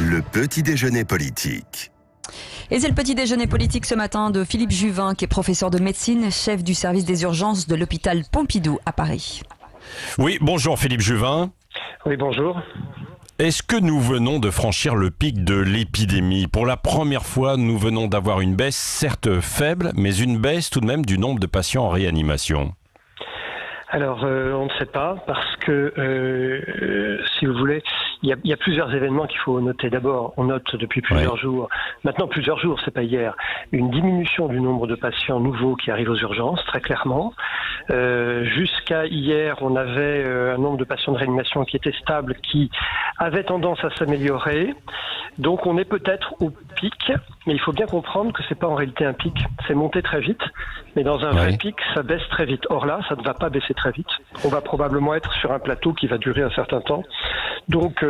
Le petit déjeuner politique. Et c'est le petit déjeuner politique ce matin de Philippe Juvin, qui est professeur de médecine, chef du service des urgences de l'hôpital Pompidou à Paris. Oui, bonjour Philippe Juvin. Oui, bonjour. Est-ce que nous venons de franchir le pic de l'épidémie? Pour la première fois, nous venons d'avoir une baisse, certes faible, mais une baisse tout de même du nombre de patients en réanimation. Alors, on ne sait pas parce que, si vous voulez, il y a plusieurs événements qu'il faut noter. D'abord, on note depuis plusieurs jours, maintenant plusieurs jours, c'est pas hier, une diminution du nombre de patients nouveaux qui arrivent aux urgences, très clairement. Jusqu'à hier, on avait un nombre de patients de réanimation qui était stable, qui avait tendance à s'améliorer. Donc, on est peut-être au pic, mais il faut bien comprendre que c'est pas en réalité un pic. C'est monté très vite, mais dans un vrai pic, ça baisse très vite. Or là, ça ne va pas baisser très vite. On va probablement être sur un plateau qui va durer un certain temps. Donc,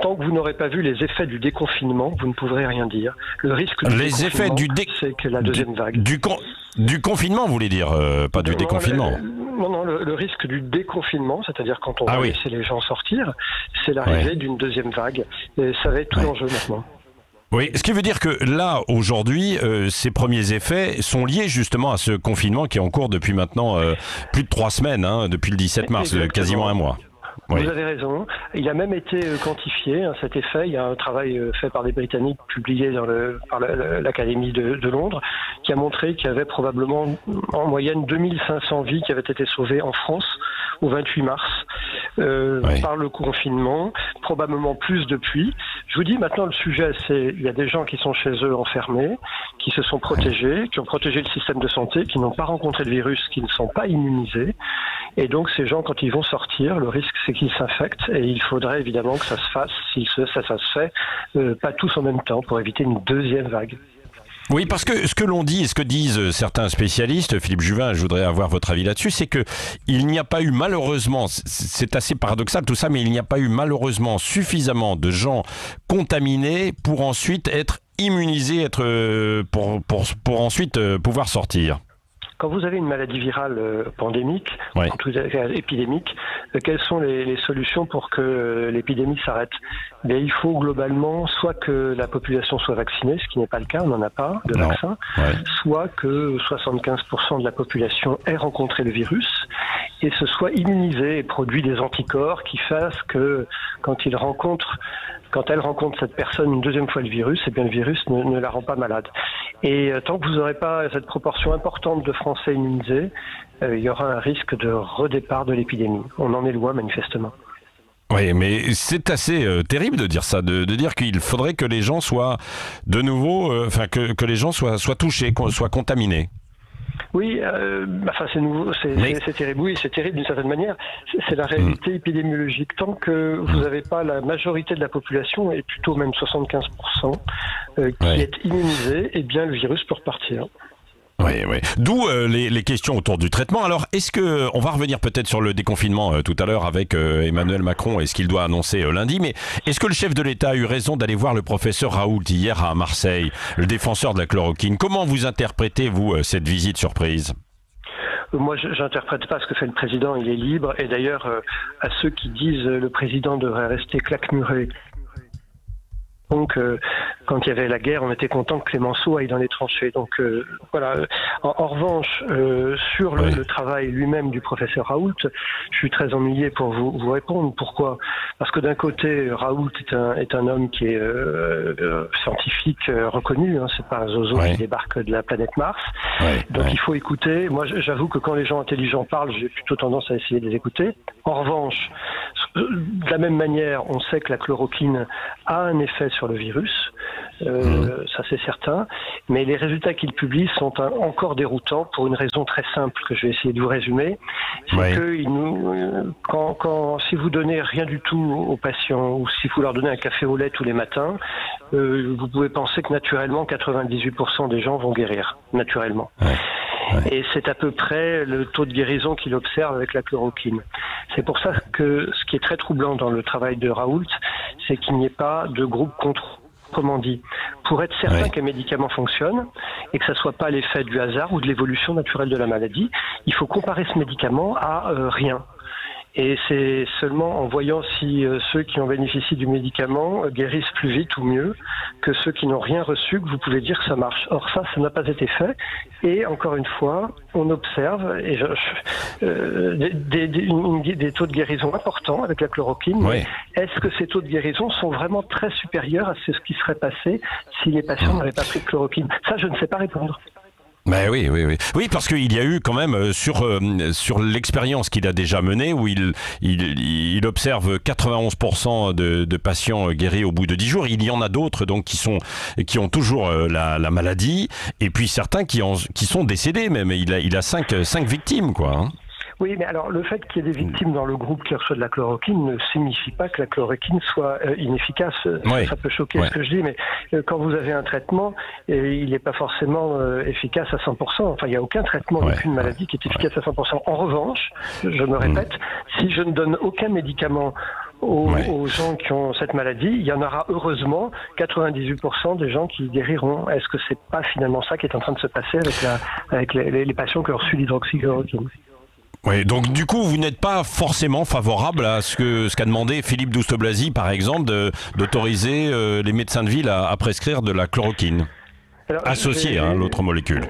tant que vous n'aurez pas vu les effets du déconfinement, vous ne pourrez rien dire. Le risque du c'est que la deuxième vague. Du confinement, vous voulez dire, pas du déconfinement. Non, le risque du déconfinement, c'est-à-dire quand on va laisser les gens sortir, c'est l'arrivée d'une deuxième vague. Et ça va être tout l'enjeu maintenant. Oui, ce qui veut dire que là, aujourd'hui, ces premiers effets sont liés justement à ce confinement qui est en cours depuis maintenant plus de 3 semaines, depuis le 17 mars, quasiment un mois. Vous avez raison. Il a même été quantifié, cet effet. Il y a un travail fait par des Britanniques, publié par l'Académie de Londres, qui a montré qu'il y avait probablement en moyenne 2500 vies qui avaient été sauvées en France au 28 mars par le confinement, probablement plus depuis. Je vous dis maintenant, le sujet, c'est il y a des gens qui sont chez eux enfermés, qui se sont protégés, qui ont protégé le système de santé, qui n'ont pas rencontré le virus, qui ne sont pas immunisés. Et donc ces gens, quand ils vont sortir, le risque c'est qu'ils s'infectent et il faudrait évidemment que ça se fasse, si ça se fait, pas tous en même temps pour éviter une deuxième vague. Oui, parce que ce que l'on dit et ce que disent certains spécialistes, Philippe Juvin, je voudrais avoir votre avis là-dessus, c'est que il n'y a pas eu malheureusement, c'est assez paradoxal tout ça, mais il n'y a pas eu malheureusement suffisamment de gens contaminés pour ensuite être immunisés, pour ensuite pouvoir sortir. Quand vous avez une maladie virale pandémique, épidémique, quelles sont les solutions pour que l'épidémie s'arrête? Il faut globalement soit que la population soit vaccinée, ce qui n'est pas le cas, on n'en a pas de vaccin, soit que 75% de la population ait rencontré le virus et se soit immunisée et produit des anticorps qui fassent que quand elle rencontre cette personne une deuxième fois le virus, eh bien le virus ne la rend pas malade. Et tant que vous n'aurez pas cette proportion importante de Français immunisés, il y aura un risque de redépart de l'épidémie. On en est loin manifestement. Oui, mais c'est assez terrible de dire ça, de dire qu'il faudrait que les gens soient de nouveau, que les gens soient touchés, soient contaminés. Oui, c'est nouveau, c'est terrible. Oui, c'est terrible d'une certaine manière. C'est la réalité épidémiologique. Tant que vous n'avez pas la majorité de la population, et plutôt même 75%, qui est immunisée, eh bien le virus peut repartir. Oui. D'où les questions autour du traitement. Alors, est-ce que on va revenir peut-être sur le déconfinement tout à l'heure avec Emmanuel Macron et ce qu'il doit annoncer lundi, mais est-ce que le chef de l'État a eu raison d'aller voir le professeur Raoult hier à Marseille, le défenseur de la chloroquine? Comment vous interprétez, vous, cette visite surprise? Moi, j'interprète pas ce que fait le président, il est libre. Et d'ailleurs, à ceux qui disent le président devrait rester claquemuré. Donc, quand il y avait la guerre, on était content que Clémenceau aille dans les tranchées. Donc, voilà. En revanche, sur le travail lui-même du professeur Raoult, je suis très ennuyé pour vous répondre. Pourquoi? Parce que d'un côté, Raoult est un homme qui est scientifique reconnu. C'est pas un zozo qui débarque de la planète Mars. Donc, il faut écouter. Moi, j'avoue que quand les gens intelligents parlent, j'ai plutôt tendance à essayer de les écouter. En revanche, de la même manière, on sait que la chloroquine a un effet sur le virus, ça c'est certain, mais les résultats qu'il publie sont encore déroutants pour une raison très simple que je vais essayer de vous résumer. C'est que si vous donnez rien du tout aux patients ou si vous leur donnez un café au lait tous les matins, vous pouvez penser que naturellement 98% des gens vont guérir, naturellement. Et c'est à peu près le taux de guérison qu'il observe avec la chloroquine. C'est pour ça que ce qui est très troublant dans le travail de Raoult, c'est qu'il n'y ait pas de groupe contrôle. Autrement dit, pour être certain qu'un médicament fonctionne et que ça soit pas l'effet du hasard ou de l'évolution naturelle de la maladie, il faut comparer ce médicament à rien. Et c'est seulement en voyant si ceux qui en bénéficient du médicament guérissent plus vite ou mieux que ceux qui n'ont rien reçu que vous pouvez dire que ça marche. Or ça n'a pas été fait. Et encore une fois, on observe des taux de guérison importants avec la chloroquine. Oui. Est-ce que ces taux de guérison sont vraiment très supérieurs à ce qui serait passé si les patients n'avaient pas pris de chloroquine? Ça, je ne sais pas répondre. Ben oui, parce qu'il y a eu quand même sur l'expérience qu'il a déjà menée où il observe 91% de patients guéris au bout de 10 jours. Il y en a d'autres donc qui ont toujours la maladie et puis certains qui sont décédés même. Il a 5 victimes quoi. Hein. Oui, mais alors le fait qu'il y ait des victimes dans le groupe qui reçoit de la chloroquine ne signifie pas que la chloroquine soit inefficace. Oui. Ça peut choquer ce que je dis, mais quand vous avez un traitement, il n'est pas forcément efficace à 100%. Enfin, il n'y a aucun traitement d'aucune maladie qui est efficace à 100%. En revanche, je me répète, si je ne donne aucun médicament aux gens qui ont cette maladie, il y en aura heureusement 98% des gens qui guériront. Est-ce que c'est pas finalement ça qui est en train de se passer avec les patients qui ont reçu l'hydroxychloroquine? Oui, donc du coup, vous n'êtes pas forcément favorable à ce qu'a demandé Philippe Douste-Blazy, par exemple, d'autoriser les médecins de ville à prescrire de la chloroquine, associée à l'autre molécule.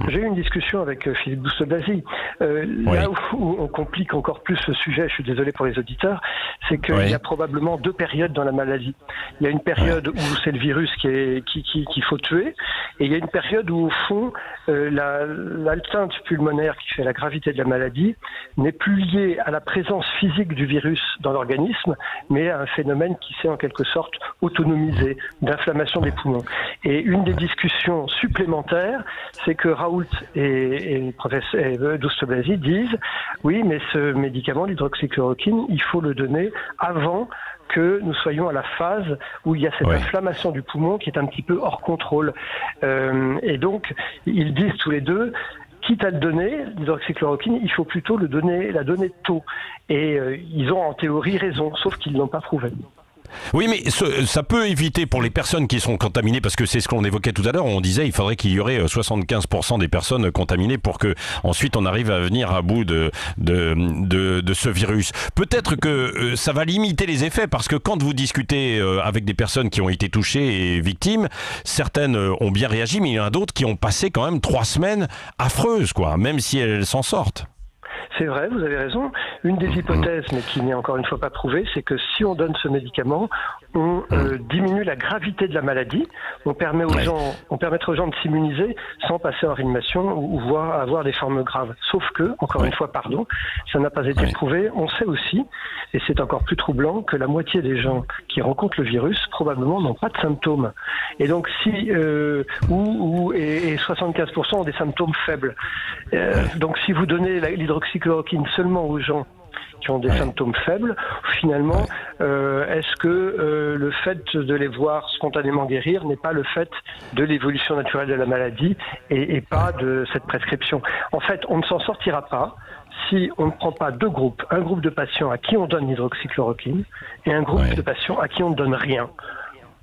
J'ai eu une discussion avec Philippe Douste-Blazy. Là où on complique encore plus ce sujet, je suis désolé pour les auditeurs, c'est qu'il y a probablement 2 périodes dans la maladie. Il y a une période où c'est le virus qu'il faut tuer, et il y a une période où, au fond, l'atteinte pulmonaire qui fait la gravité de la maladie n'est plus liée à la présence physique du virus dans l'organisme, mais à un phénomène qui s'est en quelque sorte autonomisé, d'inflammation des poumons. Et une des discussions supplémentaires, c'est que Raoult et Douste-Blazy disent oui, mais ce médicament, l'hydroxychloroquine, il faut le donner avant que nous soyons à la phase où il y a cette inflammation du poumon qui est un petit peu hors contrôle. Et donc, ils disent tous les deux, quitte à le donner, l'hydroxychloroquine, il faut plutôt la donner tôt. Et ils ont en théorie raison, sauf qu'ils ne l'ont pas prouvé. Oui, mais ça peut éviter pour les personnes qui sont contaminées, parce que c'est ce qu'on évoquait tout à l'heure, on disait il faudrait qu'il y aurait 75% des personnes contaminées pour que ensuite on arrive à venir à bout de ce virus. Peut-être que ça va limiter les effets, parce que quand vous discutez avec des personnes qui ont été touchées et victimes, certaines ont bien réagi, mais il y en a d'autres qui ont passé quand même 3 semaines affreuses, quoi, même si elles s'en sortent. C'est vrai, vous avez raison. Une des hypothèses, mais qui n'est encore une fois pas prouvée, c'est que si on donne ce médicament, on diminue la gravité de la maladie, on permettra aux gens de s'immuniser sans passer en réanimation ou voire avoir des formes graves. Sauf que, encore une fois, ça n'a pas été prouvé. On sait aussi, et c'est encore plus troublant, que la moitié des gens qui rencontrent le virus probablement n'ont pas de symptômes. Et donc, et 75% ont des symptômes faibles. Donc, si vous donnez l'hydroxychloroquine seulement aux gens qui ont des symptômes faibles, finalement, est-ce que le fait de les voir spontanément guérir n'est pas le fait de l'évolution naturelle de la maladie et pas de cette prescription? En fait, on ne s'en sortira pas si on ne prend pas 2 groupes, un groupe de patients à qui on donne l'hydroxychloroquine et un groupe de patients à qui on ne donne rien,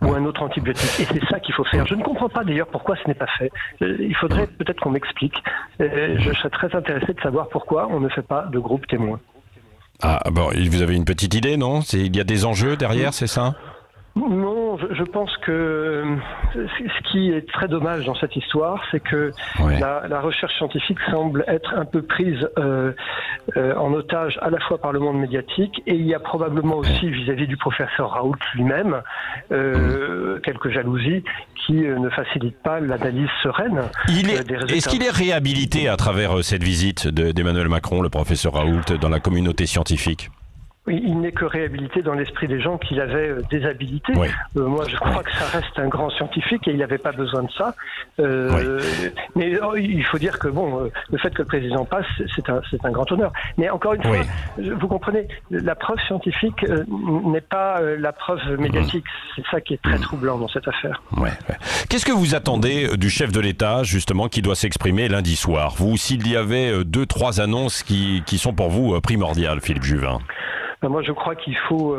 ou un autre antibiotique. Et c'est ça qu'il faut faire. Je ne comprends pas d'ailleurs pourquoi ce n'est pas fait. Il faudrait peut-être qu'on m'explique. Je serais très intéressé de savoir pourquoi on ne fait pas de groupe témoin. Ah bon, vous avez une petite idée, non? Il y a des enjeux derrière, c'est ça? Non, je pense que ce qui est très dommage dans cette histoire, c'est que la recherche scientifique semble être un peu prise en otage à la fois par le monde médiatique, et il y a probablement aussi vis-à-vis du professeur Raoult lui-même quelques jalousies qui ne facilitent pas l'analyse sereine des résultats. Est-ce qu'il est réhabilité à travers cette visite d'Emmanuel Macron, le professeur Raoult, dans la communauté scientifique? Il n'est que réhabilité dans l'esprit des gens qu'il avait déshabilité. Moi, je crois que ça reste un grand scientifique et il n'avait pas besoin de ça. Mais il faut dire que le fait que le président passe, c'est un grand honneur. Mais encore une fois, vous comprenez, la preuve scientifique n'est pas la preuve médiatique. C'est ça qui est très troublant dans cette affaire. Qu'est-ce que vous attendez du chef de l'État, justement, qui doit s'exprimer lundi soir? Vous, s'il y avait 2-3 annonces qui sont pour vous primordiales, Philippe Juvin? Moi, je crois qu'il faut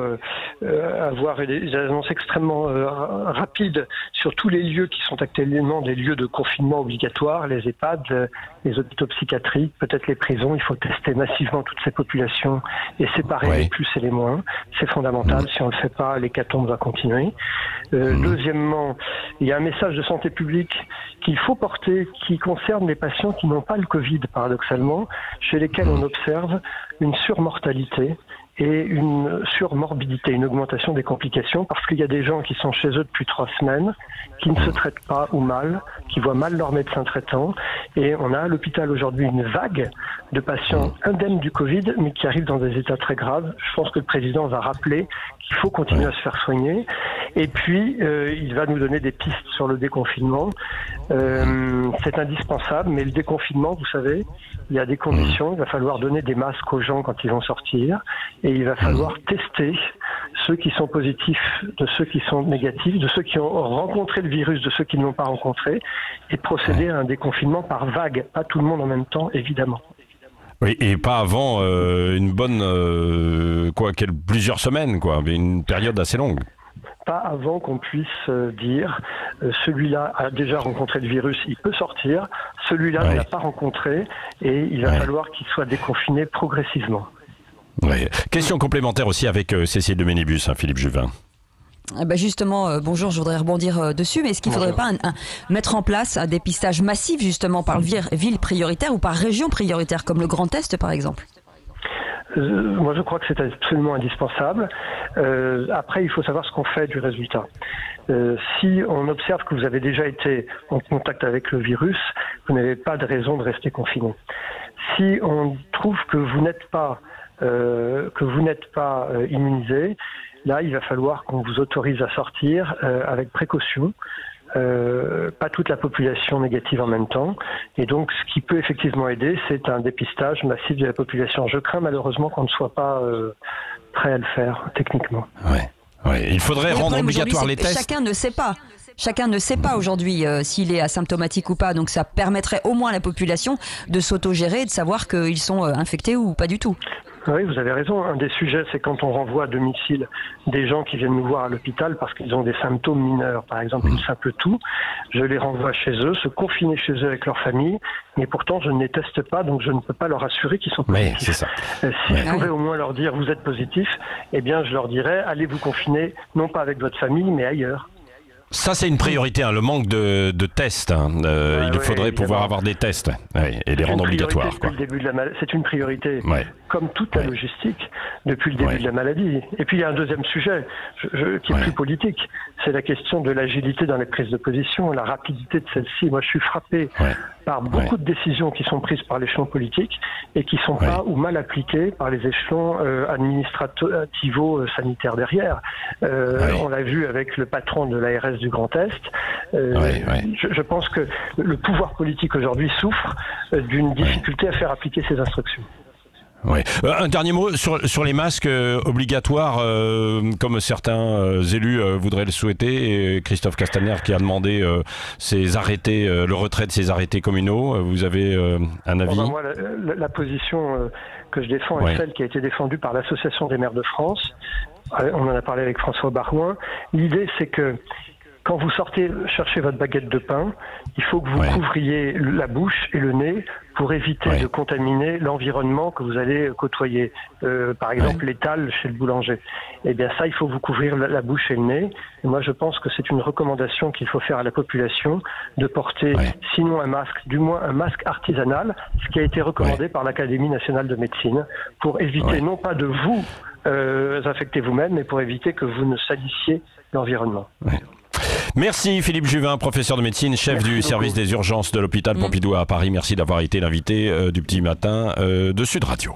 avoir des annonces extrêmement rapides sur tous les lieux qui sont actuellement des lieux de confinement obligatoire, les EHPAD, les hôpitaux psychiatriques, peut-être les prisons. Il faut tester massivement toutes ces populations et séparer les plus et les moins. C'est fondamental. Si on ne le fait pas, l'hécatombe va continuer. Deuxièmement, il y a un message de santé publique qu'il faut porter qui concerne les patients qui n'ont pas le Covid, paradoxalement, chez lesquels on observe une surmortalité et une surmorbidité, une augmentation des complications, parce qu'il y a des gens qui sont chez eux depuis 3 semaines, qui ne se traitent pas ou mal, qui voient mal leur médecin traitant, et on a à l'hôpital aujourd'hui une vague de patients indemnes du Covid, mais qui arrivent dans des états très graves. Je pense que le président va rappeler qu'il faut continuer à se faire soigner, et puis il va nous donner des pistes sur le déconfinement. C'est indispensable, mais le déconfinement, vous savez, il y a des conditions. Il va falloir donner des masques aux gens quand ils vont sortir, et il va falloir tester ceux qui sont positifs de ceux qui sont négatifs, de ceux qui ont rencontré le virus, de ceux qui ne l'ont pas rencontré, et procéder à un déconfinement par vague, pas tout le monde en même temps, évidemment. Oui, et pas avant une bonne, plusieurs semaines, mais une période assez longue. Pas avant qu'on puisse dire celui-là a déjà rencontré le virus, il peut sortir, celui-là ne l'a pas rencontré, et il va falloir qu'il soit déconfiné progressivement. Question complémentaire aussi avec Cécile de Ménibus, Philippe Juvin. Justement, bonjour, je voudrais rebondir dessus, mais est-ce qu'il ne faudrait pas mettre en place un dépistage massif justement par ville prioritaire ou par région prioritaire, comme le Grand Est par exemple? Moi, je crois que c'est absolument indispensable. Après, il faut savoir ce qu'on fait du résultat. Si on observe que vous avez déjà été en contact avec le virus, vous n'avez pas de raison de rester confiné. Si on trouve que vous n'êtes pas immunisé, là, il va falloir qu'on vous autorise à sortir avec précaution. Pas toute la population négative en même temps, et donc ce qui peut effectivement aider, c'est un dépistage massif de la population. Je crains malheureusement qu'on ne soit pas prêt à le faire techniquement. Il faudrait rendre obligatoire les tests. Chacun ne sait pas aujourd'hui s'il est asymptomatique ou pas, donc ça permettrait au moins à la population de s'autogérer et de savoir qu'ils sont infectés ou pas du tout. Oui, vous avez raison. Un des sujets, c'est quand on renvoie à domicile des gens qui viennent nous voir à l'hôpital parce qu'ils ont des symptômes mineurs, par exemple une simple toux. Je les renvoie chez eux, se confiner chez eux avec leur famille, mais pourtant je ne les teste pas, donc je ne peux pas leur assurer qu'ils sont positifs. C'est ça. Si je pouvais au moins leur dire vous êtes positif, eh bien je leur dirais allez vous confiner, non pas avec votre famille, mais ailleurs. Ça, c'est une priorité, le manque de tests. Il faudrait pouvoir avoir des tests et les rendre obligatoires. C'est une priorité, comme toute la logistique, depuis le début de la maladie. Et puis, il y a un deuxième sujet qui est plus politique. C'est la question de l'agilité dans les prises de position, la rapidité de celle-ci. Moi, je suis frappé par beaucoup de décisions qui sont prises par l'échelon politique et qui ne sont pas ou mal appliquées par les échelons administrativo-sanitaires derrière. On l'a vu avec le patron de l'ARS du Grand Est. Je pense que le pouvoir politique aujourd'hui souffre d'une difficulté à faire appliquer ces instructions. Un dernier mot sur les masques obligatoires, comme certains élus voudraient le souhaiter, et Christophe Castaner qui a demandé le retrait de ces arrêtés communaux. Vous avez un avis? Moi, la position que je défends est celle qui a été défendue par l'Association des maires de France. On en a parlé avec François Barouin. L'idée, c'est que quand vous sortez chercher votre baguette de pain, il faut que vous couvriez la bouche et le nez pour éviter de contaminer l'environnement que vous allez côtoyer. Par exemple, l'étal chez le boulanger. Eh bien ça, il faut vous couvrir la bouche et le nez. Et moi, je pense que c'est une recommandation qu'il faut faire à la population de porter, sinon un masque, du moins un masque artisanal, ce qui a été recommandé par l'Académie nationale de médecine, pour éviter non pas de vous infecter vous-même, mais pour éviter que vous ne salissiez l'environnement. Merci Philippe Juvin, professeur de médecine, chef du service des urgences de l'hôpital Pompidou à Paris. Merci d'avoir été l'invité du Petit Matin de Sud Radio.